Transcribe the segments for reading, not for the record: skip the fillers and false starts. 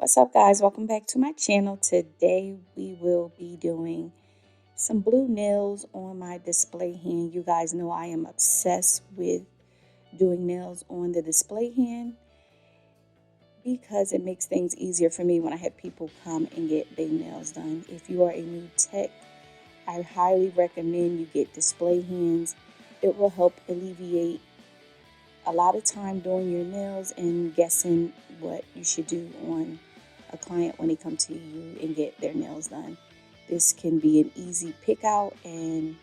What's up, guys? Welcome back to my channel. Today we will be doing some blue nails on my display hand. You guys know I am obsessed with doing nails on the display hand because it makes things easier for me when I have people come and get their nails done. If you are a new tech, I highly recommend you get display hands. It will help alleviate a lot of time doing your nails and guessing what you should do on a client when they come to you and get their nails done. This can be an easy pick out, and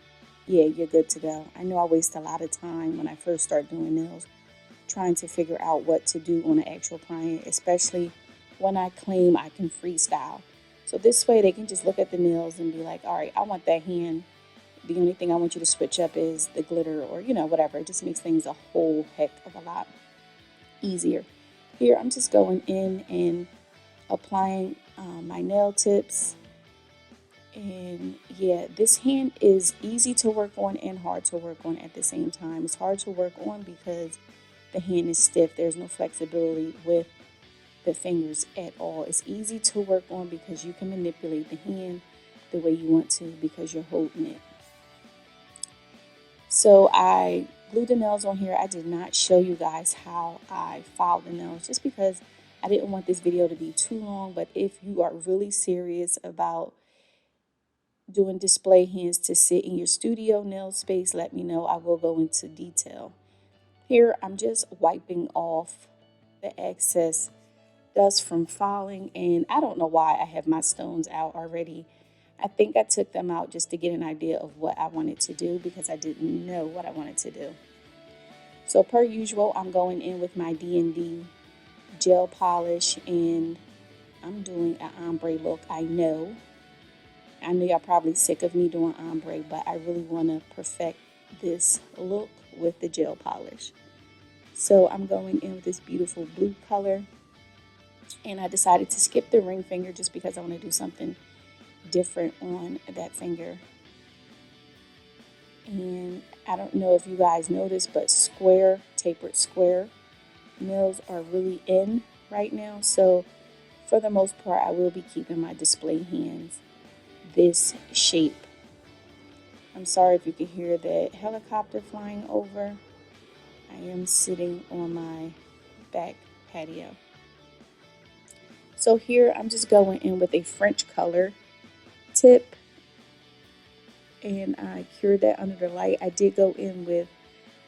yeah, you're good to go. I know I waste a lot of time when I first start doing nails trying to figure out what to do on an actual client, especially when I claim I can freestyle. So this way they can just look at the nails and be like, all right, I want that hand. The only thing I want you to switch up is the glitter or, whatever. It just makes things a whole heck of a lot easier. Here, I'm just going in and applying my nail tips. And yeah, this hand is easy to work on and hard to work on at the same time. It's hard to work on because the hand is stiff. There's no flexibility with the fingers at all. It's easy to work on because you can manipulate the hand the way you want to because you're holding it. So I glued the nails on here. I did not show you guys how I filed the nails just because I didn't want this video to be too long. But if you are really serious about doing display hands to sit in your studio nail space, let me know. I will go into detail. Here, I'm just wiping off the excess dust from filing, and I don't know why I have my stones out already. I think I took them out just to get an idea of what I wanted to do because I didn't know what I wanted to do. So per usual, I'm going in with my D&D gel polish, and I'm doing an ombre look. I know y'all probably sick of me doing ombre, but I really want to perfect this look with the gel polish. So I'm going in with this beautiful blue color, and I decided to skip the ring finger just because I want to do something different on that finger. And I don't know if you guys noticed, but tapered square nails are really in right now. So for the most part, I will be keeping my display hands this shape. I'm sorry if you can hear that helicopter flying over. I am sitting on my back patio. So here I'm just going in with a French color tip, and I cured that under the light. I did go in with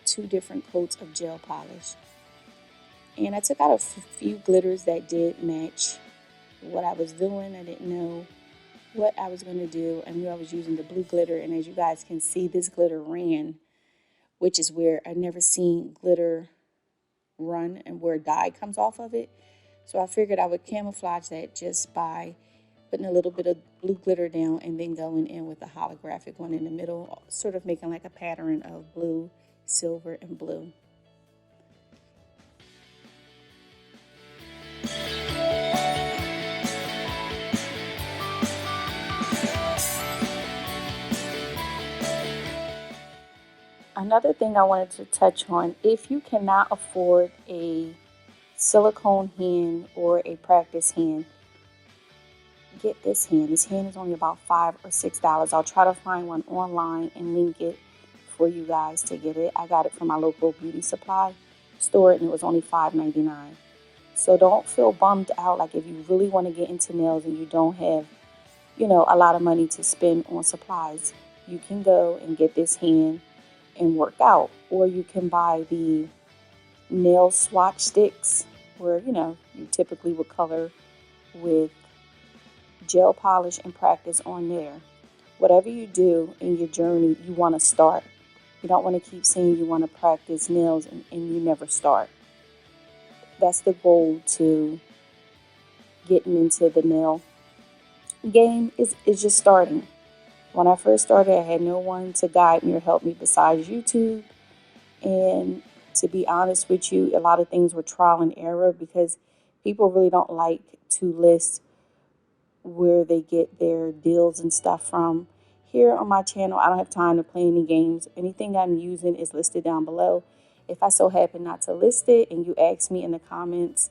2 different coats of gel polish, and I took out a few glitters that did match what I was doing. I didn't know what I was going to do. I knew I was using the blue glitter, and as you guys can see, this glitter ran, which is where I never seen glitter run and where dye comes off of it. So I figured I would camouflage that just by putting a little bit of blue glitter down and then going in with a holographic one in the middle, sort of making like a pattern of blue, silver, and blue. Another thing I wanted to touch on, if you cannot afford a silicone hand or a practice hand, get this hand. This hand is only about $5 or $6. I'll try to find one online and link it for you guys to get it. I got it from my local beauty supply store, and it was only $5.99. So don't feel bummed out. Like if you really want to get into nails and you don't have, a lot of money to spend on supplies, you can go and get this hand and work out. Or you can buy the nail swatch sticks where, you typically would color with gel polish and practice on there. Whatever you do in your journey, you want to start. You don't want to keep saying you want to practice nails and you never start. That's the goal to getting into the nail game is just starting. When I first started, I had no one to guide me or help me besides YouTube. And to be honest with you, a lot of things were trial and error because people really don't like to list where they get their deals and stuff from. Here on my channel, I don't have time to play any games. Anything I'm using is listed down below. If I so happen not to list it and you ask me in the comments,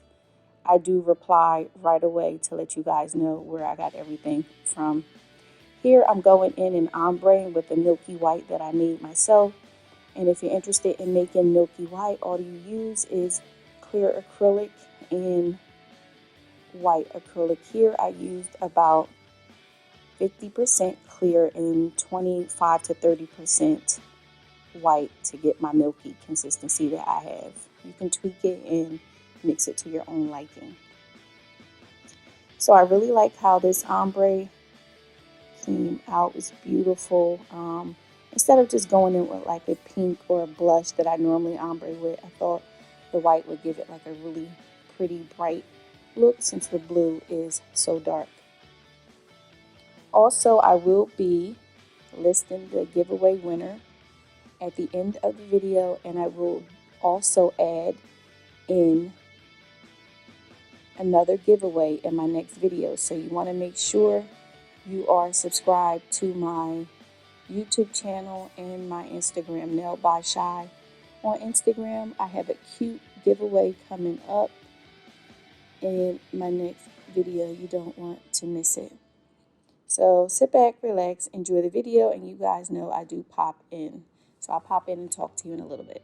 I do reply right away to let you guys know where I got everything from. Here I'm going in and ombre with the milky white that I made myself. And if you're interested in making milky white, all you use is clear acrylic and white acrylic. Here I used about 50% clear and 25 to 30% white to get my milky consistency that I have. You can tweak it and mix it to your own liking. So I really like how this ombre came out. It's beautiful. Instead of just going in with like a pink or a blush that I normally ombre with, I thought the white would give it like a really pretty bright look since the blue is so dark. Also, I will be listing the giveaway winner at the end of the video, and I will also add in another giveaway in my next video. So you want to make sure you are subscribed to my YouTube channel and my Instagram, Nailed by Shy. On Instagram, I have a cute giveaway coming up in my next video. You don't want to miss it. So sit back, relax, enjoy the video, and you guys know I do pop in. So I'll pop in and talk to you in a little bit.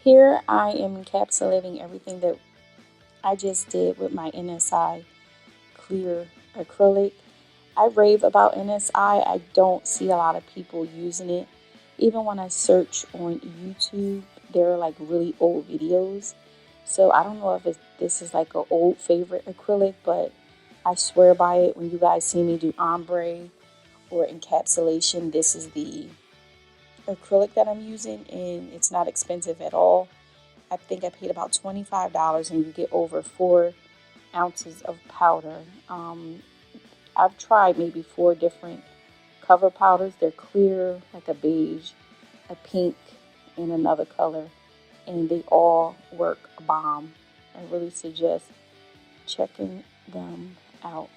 Here I am encapsulating everything that I just did with my NSI clear acrylic. I rave about NSI. I don't see a lot of people using it. Even when I search on YouTube, there are like really old videos. So I don't know if this is like an old favorite acrylic, but I swear by it. When you guys see me do ombre or encapsulation, this is the acrylic that I'm using, and it's not expensive at all. I think I paid about $25 and you get over 4 ounces of powder. I've tried maybe 4 different cover powders. They're clear, like a beige, a pink, and another color, and they all work bomb. I really suggest checking them out.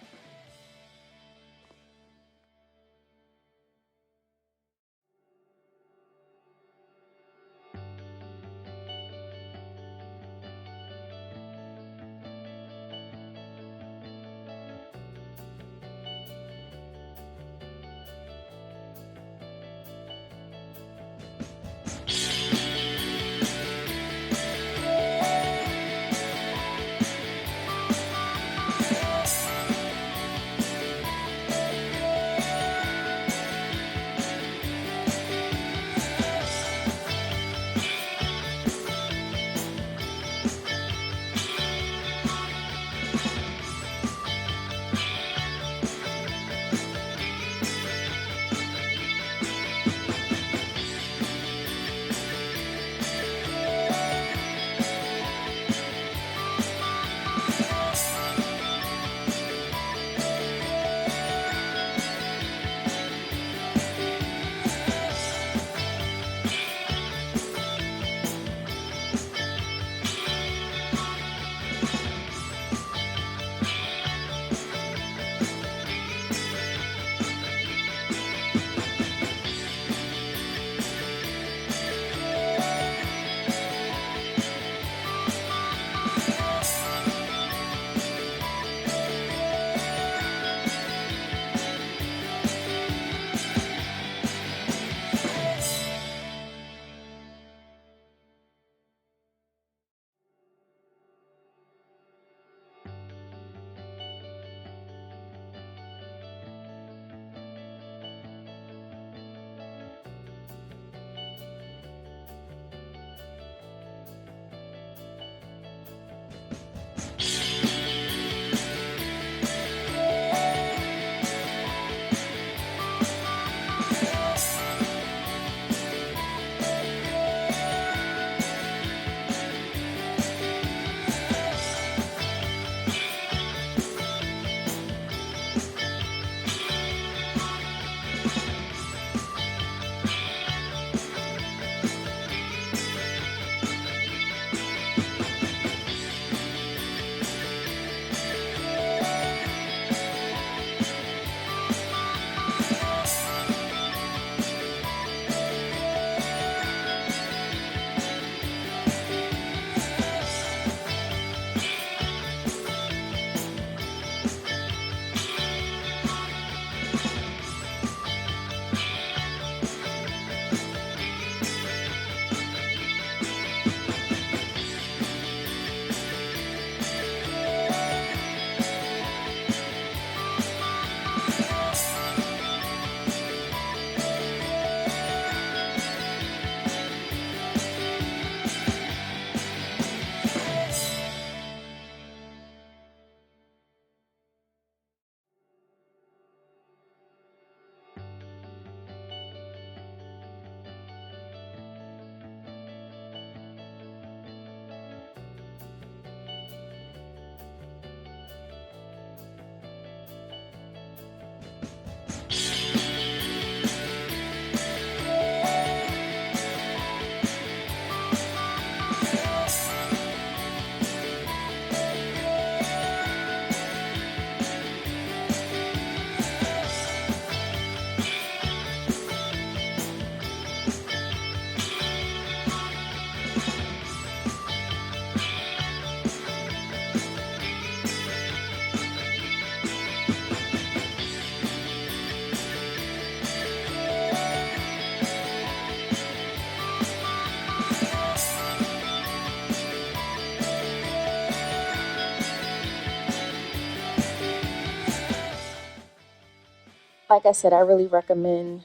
like I said, I really recommend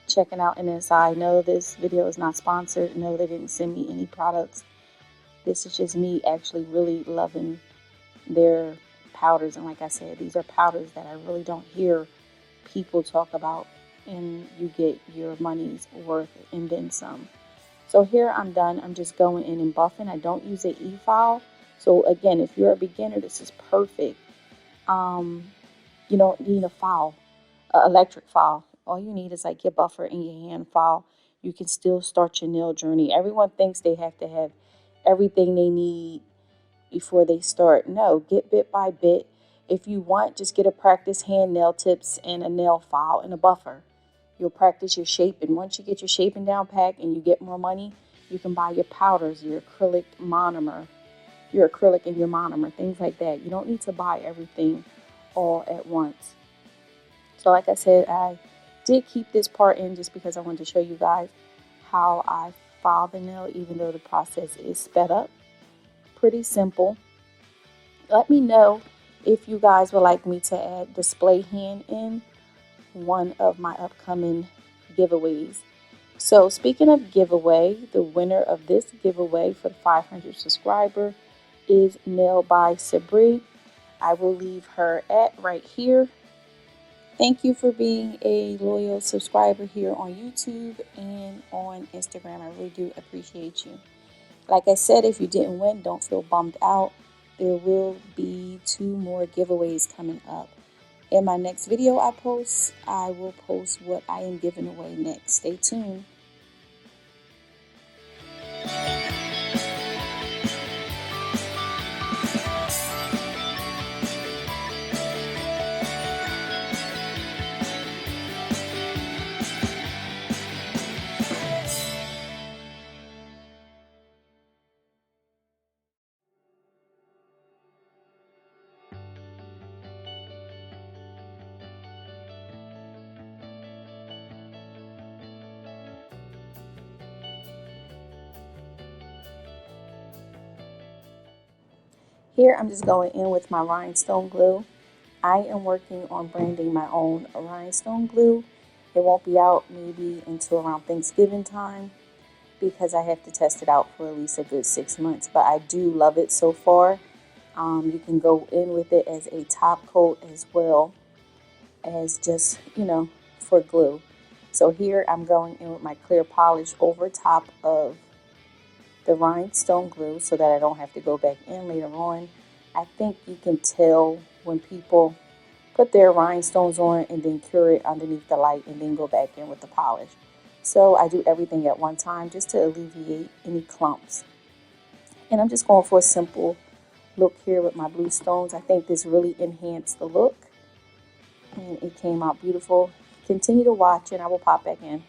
checking out NSI. No, this video is not sponsored. No, they didn't send me any products. This is just me actually really loving their powders. And like I said, these are powders that I really don't hear people talk about, and you get your money's worth and then some. So here I'm done. I'm just going in and buffing. I don't use an e-file. So again, if you're a beginner, this is perfect. You don't need a file, electric file. All you need is like your buffer and your hand file. You can still start your nail journey. Everyone thinks they have to have everything they need before they start. No, get bit by bit. If you want, just get a practice hand nail tips and a nail file and a buffer. You'll practice your shaping. Once you get your shaping down pat and you get more money, you can buy your powders, your acrylic monomer, your acrylic and your monomer, things like that. You don't need to buy everything all at once. So like I said, I did keep this part in just because I wanted to show you guys how I file the nail, even though the process is sped up. Pretty simple. Let me know if you guys would like me to add display hand in one of my upcoming giveaways. So speaking of giveaway, the winner of this giveaway for the 500 subscriber is Nail by Sabri. I will leave her at right here. Thank you for being a loyal subscriber here on YouTube and on Instagram. I really do appreciate you. Like I said, if you didn't win, don't feel bummed out. There will be 2 more giveaways coming up. In my next video I post, I will post what I am giving away next. Stay tuned. Here I'm just going in with my rhinestone glue. I am working on branding my own rhinestone glue. It won't be out maybe until around Thanksgiving time because I have to test it out for at least a good 6 months. But I do love it so far. You can go in with it as a top coat as well as just, for glue. So here I'm going in with my clear polish over top of the rhinestone glue so that I don't have to go back in later on. I think you can tell when people put their rhinestones on and then cure it underneath the light and then go back in with the polish. So I do everything at one time just to alleviate any clumps. And I'm just going for a simple look here with my blue stones. I think this really enhanced the look and it came out beautiful. Continue to watch and I will pop back in.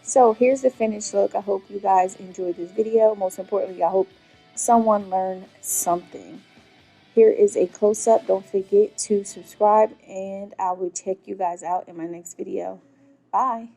So here's the finished look. I hope you guys enjoyed this video. Most importantly, I hope someone learned something. Here is a close-up. Don't forget to subscribe, and I will check you guys out in my next video. Bye.